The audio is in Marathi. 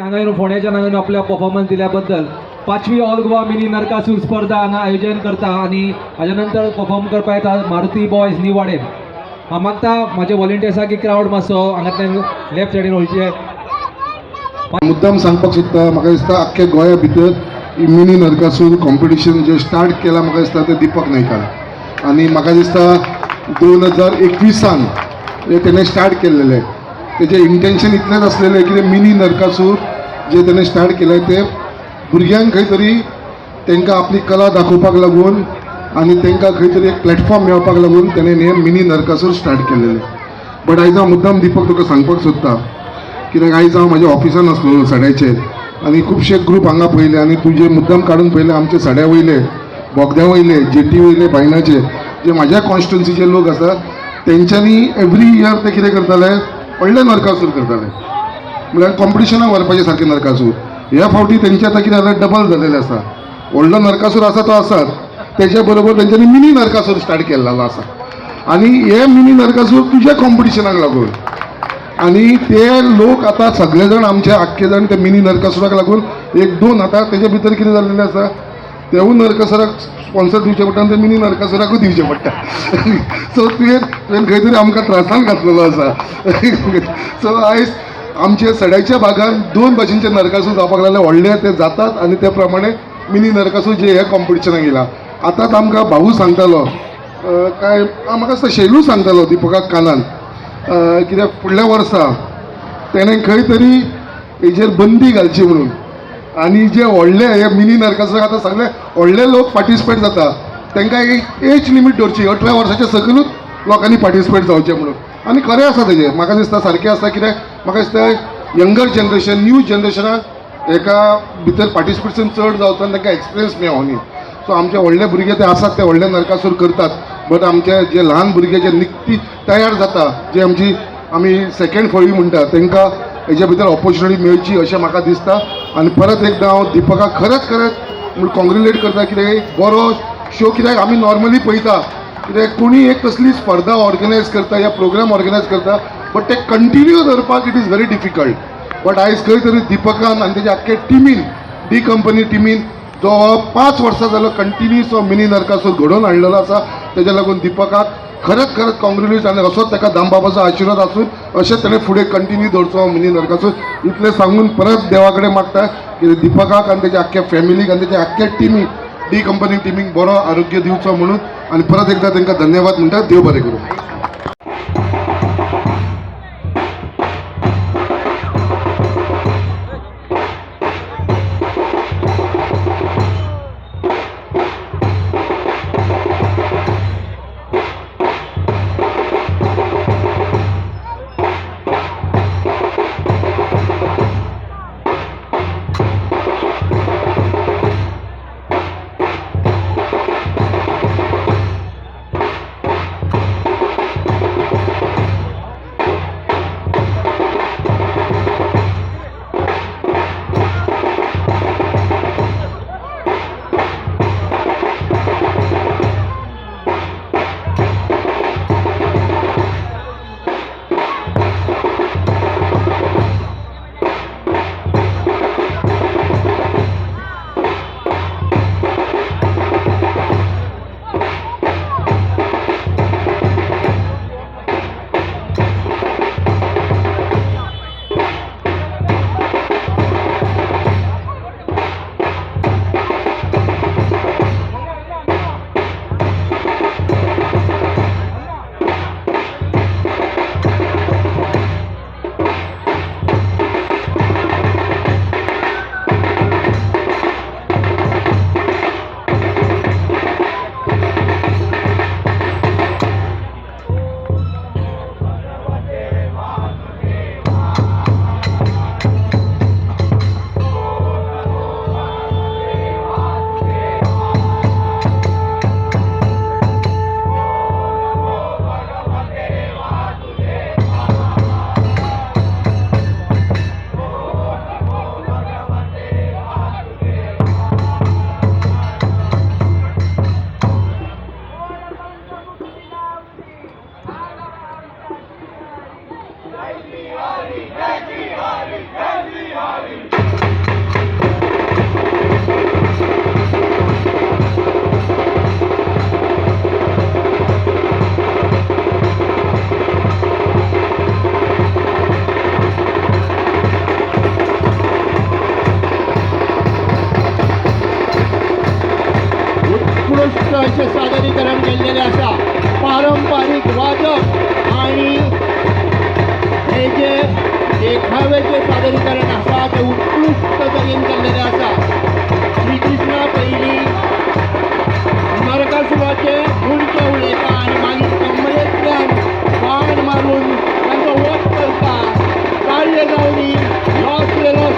हांगा फोंड्याच्या नांगान आपल्या परफॉर्मन्स दिल्याबद्दल 5वी ऑल गोवा मिनी नरकासूर स्पर्धा हांगा आयोजन करता आणि हाच्या नंतर परफॉर्म करपा येता मारुती बॉयज न्यू वाडेन. हांव मागता म्हाजे वॉलंटियर्साक की क्रावड मातसो हांगांतल्यान लेफ्ट सायडीन वळचे. मुद्दाम सांगपाक सोदता, म्हाका दिसता आख्ख्या गोंया भितर मिनी नरकासूर कॉम्पिटिशन जे स्टार्ट केलां म्हाका दिसता ते दिपक नायकान. आनी म्हाका दिसता 2021 तेणें स्टार्ट केल्लेलें. तेजें इंटेंशन इतलेंच आसलेलें की मिनी नरकासूर जे तेणें स्टार्ट केलें ते भुरग्यांक खंय तरी तांकां आपली कला दाखोवपाक लागून आनी तांकां खंय तरी एक प्लॅटफॉर्म मेळपाक लागून तेणें हें मिनी नरकासूर स्टार्ट केल्लेलें. बट आयज हांव मुद्दाम दिपक तुका सांगपाक सोदता, कित्याक आयज हांव म्हाज्या ऑफिसान आसलो सड्याचेर आनी खुबशे ग्रूप हांगा पयले आनी तुजे मुद्दाम काडून पयले आमचे सड्या वयले, बोगद्या वयले, जेटी वयले, बायणाचे जे म्हाज्या कॉन्स्टिट्युन्सीचे लोक आसा तेंच्यांनी एवरी इयर ते कितें करताले, व्हडले नरकासूर करताले, म्हळ्यार कॉम्पिटिशनाक व्हरपाचे सारके नरकासूर. ह्या फावटी तेंचे आतां कितें जालें, डबल जालेले आसा. व्हडलो नरकासूर आसा तो आसात, तेच्या बरोबर तेंच्यांनी मिनी नरकासूर स्टार्ट केल्लो आसा. आनी हे मिनी नरकासूर तुज्या कॉम्पिटिशनाक लागून आनी ते लोक आतां सगळे जाण आमचे आख्खे जाण ते मिनी नरकासुराक लागून 1-2 आतां तेजे भितर कितें जाल्लेलें आसा, तेवूय नरकासुराक स्पॉन्सर दिवचे पडटा आनी ते मिनी नरकासुराकूय दिवचे पडटा. सो तुवें खंय तरी आमकां त्रासान घातलेलो आसा. सो आयज आमचे सड्याच्या भागान 2 भाशेचे नरकासूर जावपाक लागले. व्हडले ते जातात आनी त्या प्रमाणे मिनी नरकासूर जे हे कॉम्पिटिशनाक येयला. आतांच आमकां भाऊ सांगतालो, काय म्हाका दिसता शैलू सांगतालो दिपकाक कानान, कित्याक फुडल्या वर्सा तेणें खंय तरी हेजेर बंदी घालची म्हणून. आनी जे व्हडले हे मिनी नरकासूराक आतां सगळे व्हडले लोक पार्टिसिपेट जाता, तांकां एक एज लिमीट दवरची, 18 वर्साच्या सकयलूच लोकांनी पार्टिसिपेट जावचें म्हणून. आनी खरें आसा तेजें, म्हाका दिसता सारकें आसा. कित्याक म्हाका दिसता यंगर जनरेशन, न्यू जनरेशनाक हेका भितर पार्टिसिपेशन चड जावचो आनी तांकां एक्सपिरियन्स मेळो न्ही. सो आमचे व्हडले भुरगे ते आसात, ते व्हडले नरकासूर करतात. बट आमचे जे ल्हान भुरगे जे निकती तयार जाता, जे आमी सेकेंड फळी म्हणटा, तांकां हेजे भितर ऑपॉर्च्युनिटी मेळची अशें म्हाका दिसता. आनी परत एकदां हांव दिपकाक खरेंच कॉंग्रेच्युलेट करता, कित्याक बरो शो. कित्याक आमी नॉर्मली पळयता, कित्याक कोणी एक कसली स्पर्धा ऑर्गनायज करता या प्रोग्राम ऑर्गनायज करता, बट ते कंटिन्यू धरपाक it is very difficult. But आयज खंय तरी दिपकान आनी तेजे आख्खे टिमीन, डी कंपनी टिमीन जो 5 वर्सां जालो कंटिन्यूस हो मिनी नरकासूर घडोवन हाडलेलो आसा. तेज्या लागून दिपकाक खरेंच कॉंग्रेच्युलेट. आनी असोच ताका दामबाबाचो आशिर्वाद आसून अशें ताणें फुडें कंटिन्यू दवरचो मिनी नरकासूर. इतलें सांगून परत देवा कडेन मागता की दिपकाक आनी तेज्या आख्ख्या फॅमिलीक आनी तेज्या आख्ख्या टिमीक, डी कंपनी टिमीक बरो आरोग्य दिवचो म्हणून. आनी परत एकदां तांकां धन्यवाद म्हणटा. देव बरें करूं. असो अशें सादरीकरण केल्लेलें आसा. पारंपारीक वादक आनी हे जे देखाव्याचें सादरीकरण आसा तें उत्कृश्ट तरेन केल्लेलें आसा. श्री कृष्णा पयलीं नरकासुराचे उणके उडयता आनी मागीर कमरेंतल्यान बाण मारून तांचो वध करता. कार्य जावनी हो आसलेलो